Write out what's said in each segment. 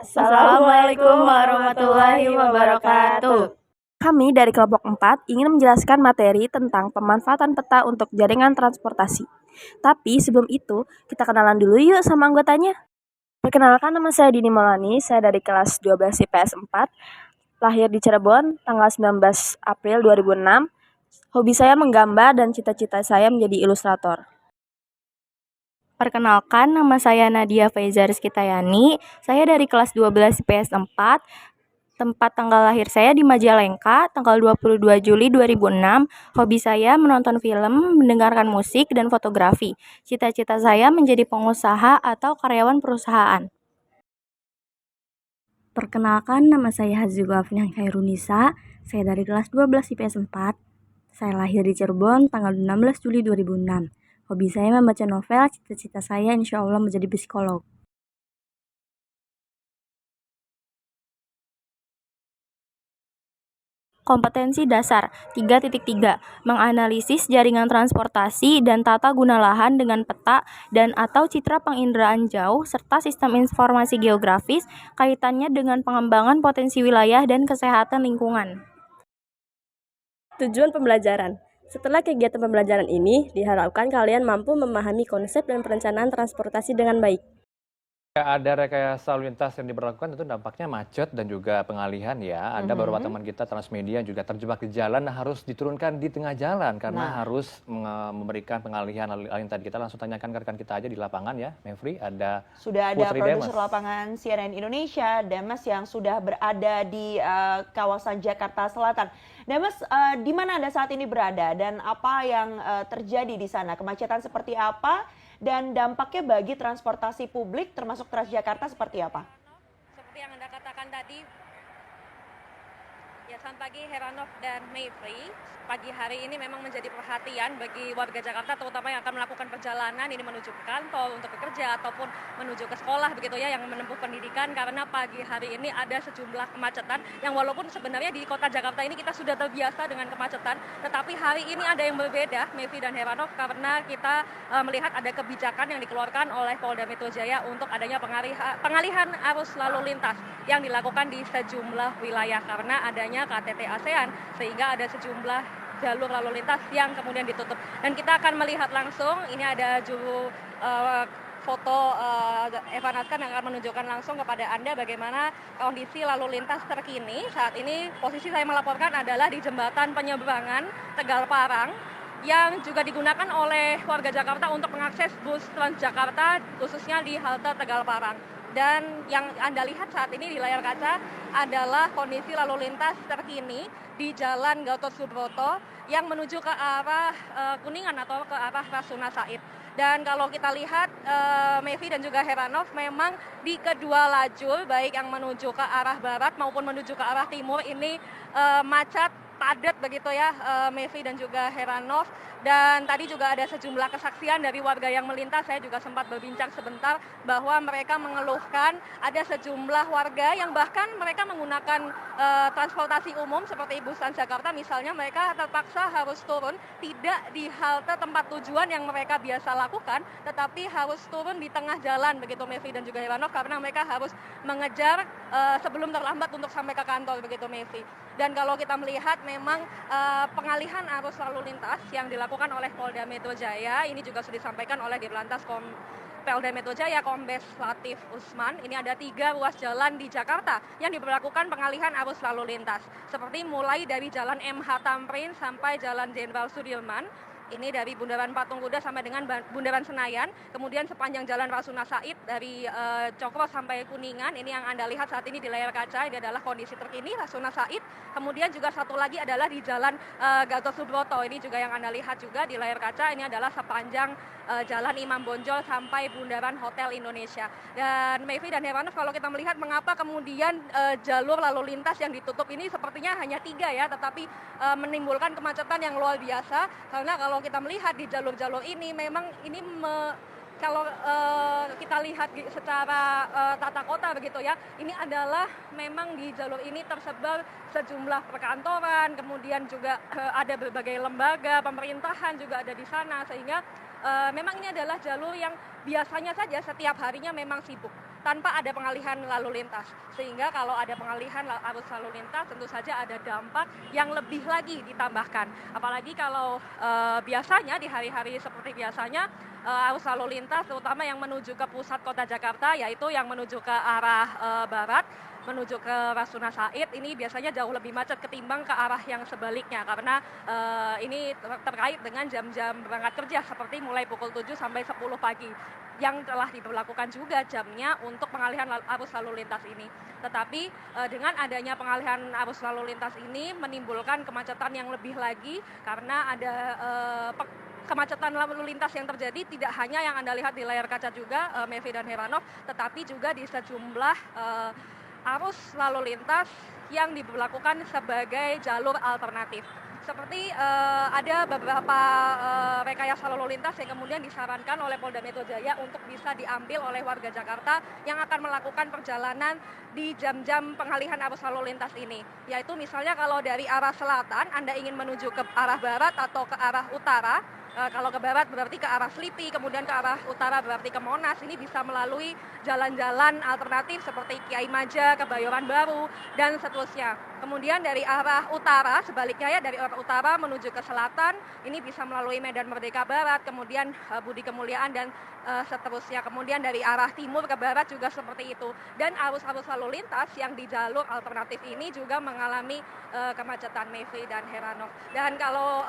Assalamualaikum warahmatullahi wabarakatuh. Kami dari kelompok 4 ingin menjelaskan materi tentang pemanfaatan peta untuk jaringan transportasi. Tapi sebelum itu, kita kenalan dulu yuk sama anggotanya. Perkenalkan, nama saya Dini Maulani, saya dari kelas 12 IPS 4, lahir di Cirebon tanggal 19 April 2006. Hobi saya menggambar dan cita-cita saya menjadi ilustrator. Perkenalkan, nama saya Nadia Faiza Rizky Tayani. Saya dari kelas 12 IPS 4. Tempat tanggal lahir saya di Majalengka, tanggal 22 Juli 2006. Hobi saya menonton film, mendengarkan musik, dan fotografi. Cita-cita saya menjadi pengusaha atau karyawan perusahaan. Perkenalkan, nama saya Hazizul Afnan Khairunisa. Saya dari kelas 12 IPS 4. Saya lahir di Cirebon tanggal 16 Juli 2006. Hobi saya membaca novel, cita-cita saya insya Allah menjadi psikolog. Kompetensi dasar 3.3 menganalisis jaringan transportasi dan tata guna lahan dengan peta dan atau citra penginderaan jauh serta sistem informasi geografis kaitannya dengan pengembangan potensi wilayah dan kesehatan lingkungan. Tujuan pembelajaran. Setelah kegiatan pembelajaran ini, diharapkan kalian mampu memahami konsep dan perencanaan transportasi dengan baik. Ada rekayasa lalu lintas yang diberlakukan tentu dampaknya macet dan juga pengalihan ya. Ada beberapa teman kita Transmedia juga terjebak di jalan harus diturunkan di tengah jalan karena harus memberikan pengalihan lalu lintas. Kita langsung tanyakan ke rekan kita aja di lapangan ya, Mevri. Sudah ada Putri produser Demas. lapangan CNN Indonesia, Demas yang sudah berada di kawasan Jakarta Selatan. Demas, di mana Anda saat ini berada dan apa yang terjadi di sana? Kemacetan seperti apa? Dan dampaknya bagi transportasi publik termasuk Transjakarta seperti apa? Seperti yang Anda katakan tadi, ya selamat pagi Heranov dan Mayfrey. Pagi hari ini memang menjadi perhatian bagi warga Jakarta terutama yang akan melakukan perjalanan ini menuju ke kantor untuk bekerja ataupun menuju ke sekolah begitu ya yang menempuh pendidikan karena pagi hari ini ada sejumlah kemacetan yang walaupun sebenarnya di kota Jakarta ini kita sudah terbiasa dengan kemacetan tetapi hari ini ada yang berbeda Mayfrey dan Heranov karena kita melihat ada kebijakan yang dikeluarkan oleh Polda Metro Jaya untuk adanya pengalihan arus lalu lintas yang dilakukan di sejumlah wilayah karena adanya KTT ASEAN sehingga ada sejumlah jalur lalu lintas yang kemudian ditutup dan kita akan melihat langsung ini ada juru foto Evan Askan yang akan menunjukkan langsung kepada Anda bagaimana kondisi lalu lintas terkini. Saat ini posisi saya melaporkan adalah di jembatan penyeberangan Tegal Parang yang juga digunakan oleh warga Jakarta untuk mengakses bus Transjakarta khususnya di halte Tegal Parang. Dan yang Anda lihat saat ini di layar kaca adalah kondisi lalu lintas terkini di Jalan Gatot Subroto yang menuju ke arah Kuningan atau ke arah Rasuna Said. Dan kalau kita lihat Mevi dan juga Heranov memang di kedua lajur baik yang menuju ke arah barat maupun menuju ke arah timur ini macet padat begitu ya Mevi dan juga Heranov. Dan tadi juga ada sejumlah kesaksian dari warga yang melintas, saya juga sempat berbincang sebentar bahwa mereka mengeluhkan ada sejumlah warga yang bahkan mereka menggunakan transportasi umum seperti bus Transjakarta misalnya mereka terpaksa harus turun tidak di halte tempat tujuan yang mereka biasa lakukan tetapi harus turun di tengah jalan begitu Mevi dan juga Heranov karena mereka harus mengejar sebelum terlambat untuk sampai ke kantor begitu Mevi. Dan kalau kita melihat memang pengalihan arus lalu lintas yang dilakukan oleh Polda Metro Jaya ini juga sudah disampaikan oleh Dirlantas Polda Metro Jaya Kombes Latif Usman. Ini ada 3 ruas jalan di Jakarta yang diberlakukan pengalihan arus lalu lintas. Seperti mulai dari Jalan MH Tamrin sampai Jalan Jenderal Sudirman. Ini dari Bundaran Patung Kuda sampai dengan Bundaran Senayan. Kemudian sepanjang Jalan Rasuna Said dari Cokro sampai Kuningan. Ini yang Anda lihat saat ini di layar kaca. Ini adalah kondisi terkini Rasuna Said. Kemudian juga satu lagi adalah di Jalan Gatot Subroto. Ini juga yang Anda lihat juga di layar kaca. Ini adalah sepanjang Jalan Imam Bonjol sampai Bundaran Hotel Indonesia. Dan Mevi dan Heranov kalau kita melihat mengapa kemudian jalur lalu lintas yang ditutup ini sepertinya hanya 3 ya. Tetapi menimbulkan kemacetan yang luar biasa. Karena kalau kita melihat di jalur-jalur ini memang ini kalau kita lihat secara tata kota begitu ya, ini adalah memang di jalur ini tersebar sejumlah perkantoran, kemudian juga ada berbagai lembaga pemerintahan juga ada di sana sehingga memang ini adalah jalur yang biasanya saja setiap harinya memang sibuk. tanpa ada pengalihan lalu lintas. Sehingga kalau ada pengalihan arus lalu lintas tentu saja ada dampak yang lebih lagi ditambahkan. Apalagi kalau biasanya di hari-hari seperti biasanya arus lalu lintas terutama yang menuju ke pusat kota Jakarta, yaitu yang menuju ke arah barat, menuju ke Rasuna Said, ini biasanya jauh lebih macet ketimbang ke arah yang sebaliknya karena ini terkait dengan jam-jam berangkat kerja seperti mulai pukul 7 sampai 10 pagi yang telah diberlakukan juga jamnya untuk pengalihan arus lalu lintas ini. Tetapi dengan adanya pengalihan arus lalu lintas ini menimbulkan kemacetan yang lebih lagi karena ada kemacetan lalu lintas yang terjadi tidak hanya yang Anda lihat di layar kaca juga, Mevri dan Heranov, tetapi juga di sejumlah arus lalu lintas yang diberlakukan sebagai jalur alternatif. Seperti ada beberapa rekayasa lalu lintas yang kemudian disarankan oleh Polda Metro Jaya untuk bisa diambil oleh warga Jakarta yang akan melakukan perjalanan di jam-jam pengalihan arus lalu lintas ini. Yaitu misalnya kalau dari arah selatan Anda ingin menuju ke arah barat atau ke arah utara, kalau ke barat berarti ke arah Selipi, kemudian ke arah utara berarti ke Monas. Ini bisa melalui jalan-jalan alternatif seperti Kiai Maja, Kebayoran Baru, dan seterusnya. Kemudian dari arah utara, sebaliknya ya, dari arah utara menuju ke selatan, ini bisa melalui Medan Merdeka Barat, kemudian Budi Kemuliaan, dan seterusnya. Kemudian dari arah timur ke barat juga seperti itu. Dan arus-arus lalu lintas yang di jalur alternatif ini juga mengalami kemacetan, Mevri dan Heranov. Dan kalau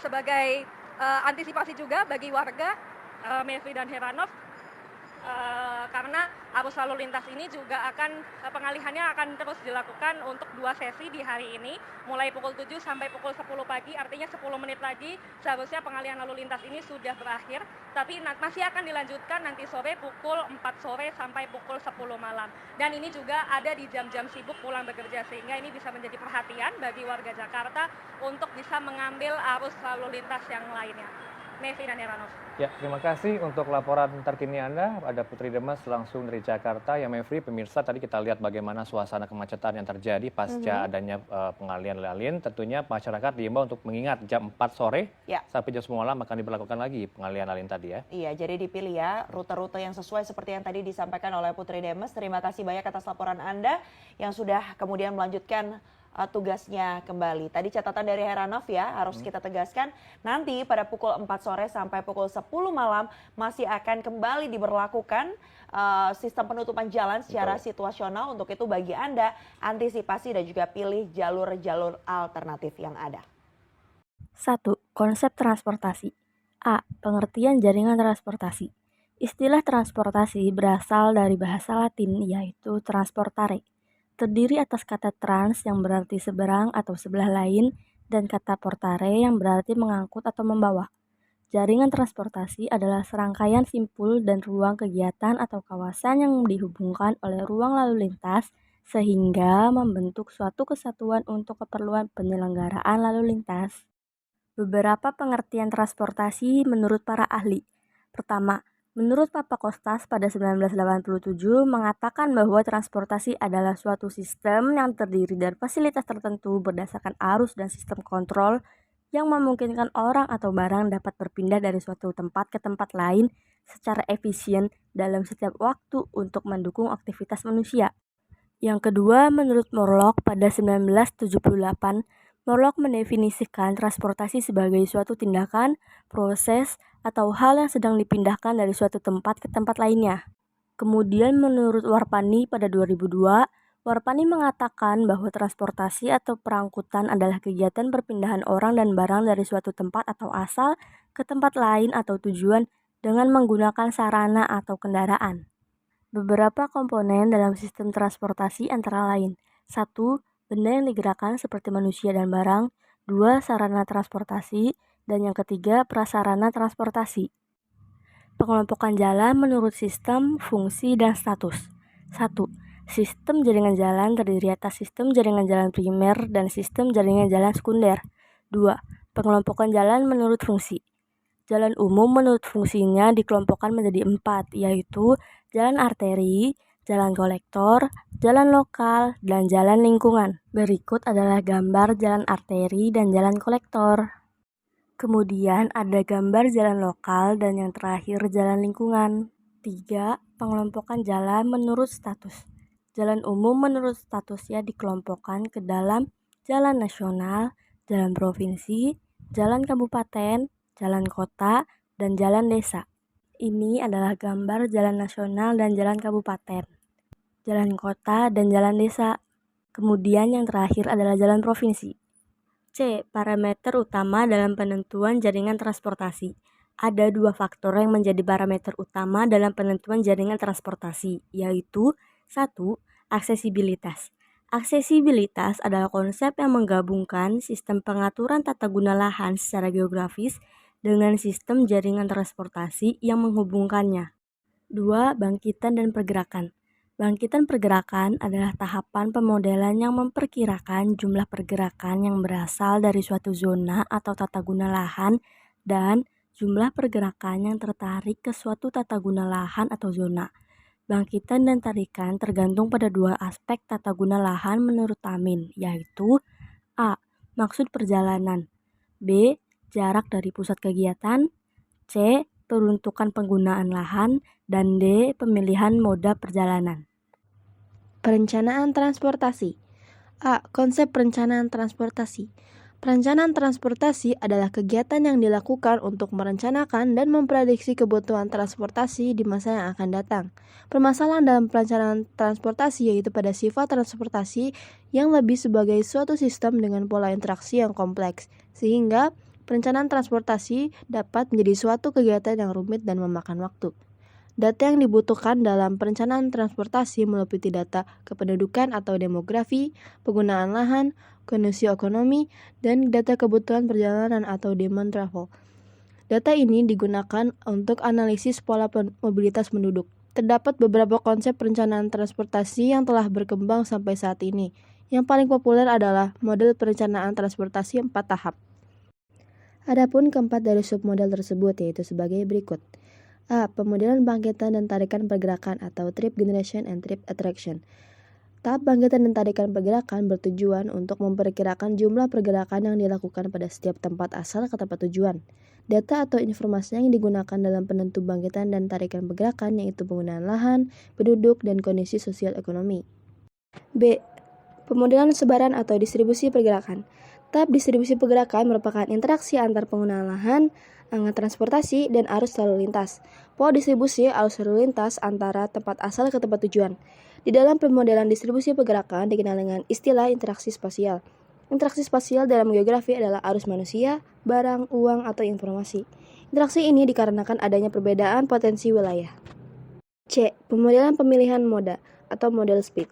sebagai antisipasi juga bagi warga, Mevri dan Heranov, karena arus lalu lintas ini juga akan pengalihannya akan terus dilakukan untuk 2 sesi di hari ini, mulai pukul 7 sampai pukul 10 pagi, artinya 10 menit lagi seharusnya pengalihan lalu lintas ini sudah berakhir, tapi masih akan dilanjutkan nanti sore pukul 4 sore sampai pukul 10 malam. Dan ini juga ada di jam-jam sibuk pulang bekerja, sehingga ini bisa menjadi perhatian bagi warga Jakarta untuk bisa mengambil arus lalu lintas yang lainnya. Mevri dan Heranov. Ya, terima kasih untuk laporan terkini Anda. Ada Putri Demes langsung dari Jakarta. Ya Mevri, pemirsa tadi kita lihat bagaimana suasana kemacetan yang terjadi pasca adanya pengalihan lalin. Tentunya masyarakat diimbau untuk mengingat jam 4 sore sampai jam 10 malam akan diberlakukan lagi pengalihan lalin tadi ya. Iya, jadi dipilih ya rute-rute yang sesuai seperti yang tadi disampaikan oleh Putri Demes. Terima kasih banyak atas laporan Anda yang sudah kemudian melanjutkan tugasnya kembali. Tadi catatan dari Heranov ya, harus kita tegaskan nanti pada pukul 4 sore sampai pukul 10 malam masih akan kembali diberlakukan sistem penutupan jalan secara situasional. Untuk itu bagi Anda antisipasi dan juga pilih jalur-jalur alternatif yang ada. 1. Konsep transportasi. A. Pengertian jaringan transportasi. Istilah transportasi berasal dari bahasa Latin yaitu transportare. Terdiri atas kata trans yang berarti seberang atau sebelah lain dan kata portare yang berarti mengangkut atau membawa. Jaringan transportasi adalah serangkaian simpul dan ruang kegiatan atau kawasan yang dihubungkan oleh ruang lalu lintas sehingga membentuk suatu kesatuan untuk keperluan penyelenggaraan lalu lintas. Beberapa pengertian transportasi menurut para ahli. Pertama, menurut Papa Kostas pada 1987 mengatakan bahwa transportasi adalah suatu sistem yang terdiri dari fasilitas tertentu berdasarkan arus dan sistem kontrol yang memungkinkan orang atau barang dapat berpindah dari suatu tempat ke tempat lain secara efisien dalam setiap waktu untuk mendukung aktivitas manusia. Yang kedua, menurut Morlock pada 1978, Morlock mendefinisikan transportasi sebagai suatu tindakan, proses, atau hal yang sedang dipindahkan dari suatu tempat ke tempat lainnya. Kemudian menurut Warpani pada 2002, Warpani mengatakan bahwa transportasi atau perangkutan adalah kegiatan perpindahan orang dan barang dari suatu tempat atau asal ke tempat lain atau tujuan dengan menggunakan sarana atau kendaraan. Beberapa komponen dalam sistem transportasi antara lain: 1. Benda yang digerakkan seperti manusia dan barang. 2. Sarana transportasi. Dan yang ketiga, prasarana transportasi. Pengelompokan jalan menurut sistem, fungsi, dan status. 1. Sistem jaringan jalan terdiri atas sistem jaringan jalan primer dan sistem jaringan jalan sekunder. 2. Pengelompokan jalan menurut fungsi. Jalan umum menurut fungsinya dikelompokkan menjadi 4, yaitu jalan arteri, jalan kolektor, jalan lokal, dan jalan lingkungan. Berikut adalah gambar jalan arteri dan jalan kolektor. Kemudian ada gambar jalan lokal dan yang terakhir jalan lingkungan. 3. Pengelompokan jalan menurut status. Jalan umum menurut statusnya dikelompokkan ke dalam jalan nasional, jalan provinsi, jalan kabupaten, jalan kota, dan jalan desa. Ini adalah gambar jalan nasional dan jalan kabupaten, jalan kota, dan jalan desa. Kemudian yang terakhir adalah jalan provinsi. C. Parameter utama dalam penentuan jaringan transportasi. Ada dua faktor yang menjadi parameter utama dalam penentuan jaringan transportasi, yaitu 1. Aksesibilitas. Aksesibilitas adalah konsep yang menggabungkan sistem pengaturan tata guna lahan secara geografis dengan sistem jaringan transportasi yang menghubungkannya. 2. Bangkitan dan pergerakan. Bangkitan pergerakan adalah tahapan pemodelan yang memperkirakan jumlah pergerakan yang berasal dari suatu zona atau tata guna lahan dan jumlah pergerakan yang tertarik ke suatu tata guna lahan atau zona. Bangkitan dan tarikan tergantung pada dua aspek tata guna lahan menurut Tamin, yaitu A. Maksud perjalanan, B. Jarak dari pusat kegiatan, C. Peruntukan penggunaan lahan, dan D. Pemilihan moda perjalanan. Perencanaan transportasi. A. Konsep perencanaan transportasi. Perencanaan transportasi adalah kegiatan yang dilakukan untuk merencanakan dan memprediksi kebutuhan transportasi di masa yang akan datang. Permasalahan dalam perencanaan transportasi yaitu pada sifat transportasi yang lebih sebagai suatu sistem dengan pola interaksi yang kompleks, sehingga perencanaan transportasi dapat menjadi suatu kegiatan yang rumit dan memakan waktu. Data yang dibutuhkan dalam perencanaan transportasi meliputi data kependudukan atau demografi, penggunaan lahan, kondisi ekonomi, dan data kebutuhan perjalanan atau demand travel. Data ini digunakan untuk analisis pola mobilitas penduduk. Terdapat beberapa konsep perencanaan transportasi yang telah berkembang sampai saat ini. Yang paling populer adalah model perencanaan transportasi 4 tahap. Adapun keempat dari submodel tersebut yaitu sebagai berikut. A. Pemodelan bangkitan dan tarikan pergerakan atau trip generation and trip attraction. Tahap bangkitan dan tarikan pergerakan bertujuan untuk memperkirakan jumlah pergerakan yang dilakukan pada setiap tempat asal ke tempat tujuan. Data atau informasi yang digunakan dalam penentu bangkitan dan tarikan pergerakan yaitu penggunaan lahan, penduduk, dan kondisi sosial ekonomi. B. Pemodelan sebaran atau distribusi pergerakan. Tahap distribusi pergerakan merupakan interaksi antar penggunaan lahan, angka transportasi, dan arus lalu lintas. Pola distribusi arus lalu lintas antara tempat asal ke tempat tujuan. Di dalam pemodelan distribusi pergerakan dikenal dengan istilah interaksi spasial. Interaksi spasial dalam geografi adalah arus manusia, barang, uang, atau informasi. Interaksi ini dikarenakan adanya perbedaan potensi wilayah. C. Pemodelan pemilihan moda atau model speed.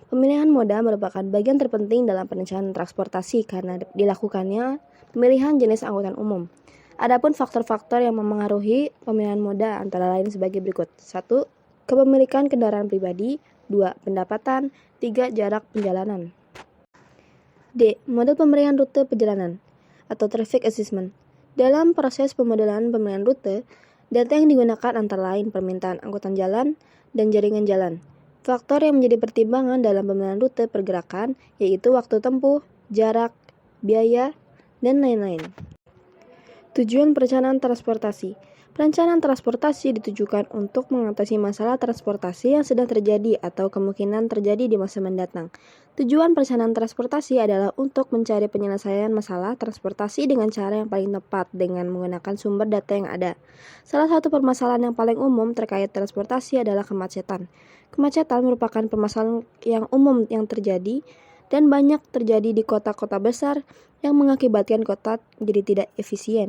Pemilihan moda merupakan bagian terpenting dalam perencanaan transportasi karena dilakukannya pemilihan jenis angkutan umum. Adapun faktor-faktor yang memengaruhi pemilihan moda antara lain sebagai berikut. 1. Kepemilikan kendaraan pribadi. 2. Pendapatan. 3. Jarak perjalanan. D. Model pemberian rute perjalanan atau traffic assessment. Dalam proses pemodelan pemilihan rute, data yang digunakan antara lain permintaan angkutan jalan dan jaringan jalan. Faktor yang menjadi pertimbangan dalam pemilihan rute pergerakan yaitu waktu tempuh, jarak, biaya, dan lain-lain. Tujuan perencanaan transportasi. Perencanaan transportasi ditujukan untuk mengatasi masalah transportasi yang sedang terjadi atau kemungkinan terjadi di masa mendatang. Tujuan perencanaan transportasi adalah untuk mencari penyelesaian masalah transportasi dengan cara yang paling tepat dengan menggunakan sumber data yang ada. Salah satu permasalahan yang paling umum terkait transportasi adalah kemacetan. Kemacetan merupakan permasalahan yang umum yang terjadi dan banyak terjadi di kota-kota besar yang mengakibatkan kota menjadi tidak efisien.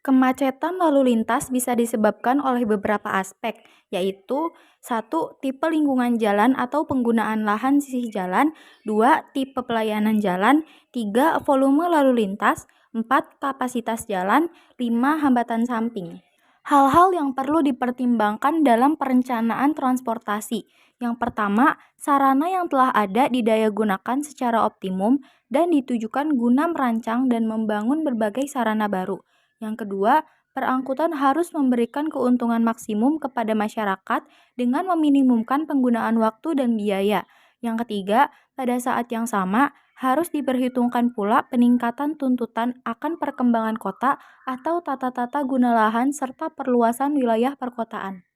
Kemacetan lalu lintas bisa disebabkan oleh beberapa aspek, yaitu 1. Tipe lingkungan jalan atau penggunaan lahan sisi jalan, 2. Tipe pelayanan jalan, 3. Volume lalu lintas, 4. Kapasitas jalan, 5. Hambatan samping. Hal-hal yang perlu dipertimbangkan dalam perencanaan transportasi. Yang pertama, sarana yang telah ada didaya gunakan secara optimum dan ditujukan guna merancang dan membangun berbagai sarana baru. Yang kedua, perangkutan harus memberikan keuntungan maksimum kepada masyarakat dengan meminimumkan penggunaan waktu dan biaya. Yang ketiga, pada saat yang sama, harus diperhitungkan pula peningkatan tuntutan akan perkembangan kota atau tata-tata guna lahan serta perluasan wilayah perkotaan.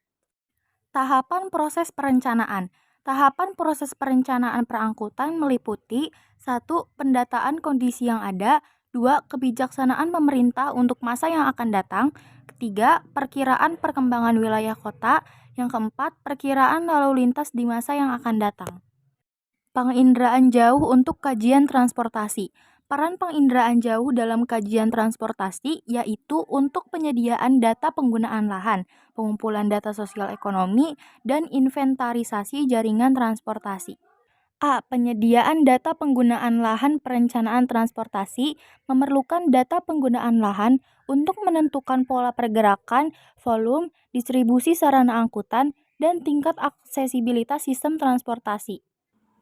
Tahapan proses perencanaan. Tahapan proses perencanaan perangkutan meliputi 1. Pendataan kondisi yang ada, 2. Kebijaksanaan pemerintah untuk masa yang akan datang, ketiga, perkiraan perkembangan wilayah kota, yang keempat, perkiraan lalu lintas di masa yang akan datang. Penginderaan jauh untuk kajian transportasi. Peran penginderaan jauh dalam kajian transportasi yaitu untuk penyediaan data penggunaan lahan, pengumpulan data sosial ekonomi, dan inventarisasi jaringan transportasi. A. Penyediaan data penggunaan lahan perencanaan transportasi memerlukan data penggunaan lahan untuk menentukan pola pergerakan, volume, distribusi sarana angkutan, dan tingkat aksesibilitas sistem transportasi.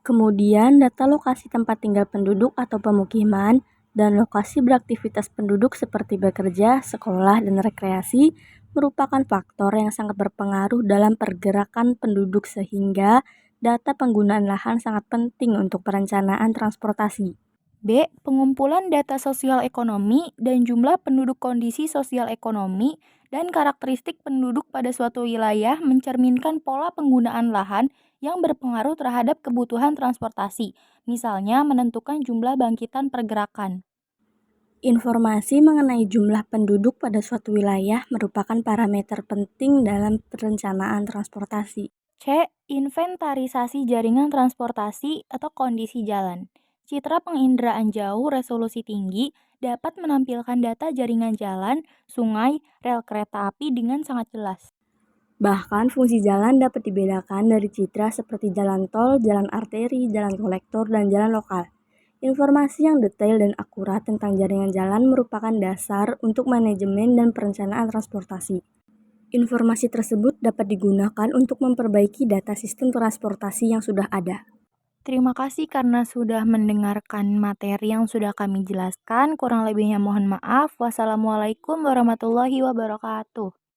Kemudian, data lokasi tempat tinggal penduduk atau pemukiman dan lokasi beraktivitas penduduk seperti bekerja, sekolah, dan rekreasi merupakan faktor yang sangat berpengaruh dalam pergerakan penduduk sehingga data penggunaan lahan sangat penting untuk perencanaan transportasi. B. Pengumpulan data sosial ekonomi dan jumlah penduduk kondisi sosial ekonomi dan karakteristik penduduk pada suatu wilayah mencerminkan pola penggunaan lahan yang berpengaruh terhadap kebutuhan transportasi, misalnya menentukan jumlah bangkitan pergerakan. Informasi mengenai jumlah penduduk pada suatu wilayah merupakan parameter penting dalam perencanaan transportasi. C. Inventarisasi jaringan transportasi atau kondisi jalan. Citra penginderaan jauh resolusi tinggi dapat menampilkan data jaringan jalan, sungai, rel kereta api dengan sangat jelas. Bahkan fungsi jalan dapat dibedakan dari citra seperti jalan tol, jalan arteri, jalan kolektor, dan jalan lokal. Informasi yang detail dan akurat tentang jaringan jalan merupakan dasar untuk manajemen dan perencanaan transportasi. Informasi tersebut dapat digunakan untuk memperbaiki data sistem transportasi yang sudah ada. Terima kasih karena sudah mendengarkan materi yang sudah kami jelaskan. Kurang lebihnya mohon maaf. Wassalamualaikum warahmatullahi wabarakatuh.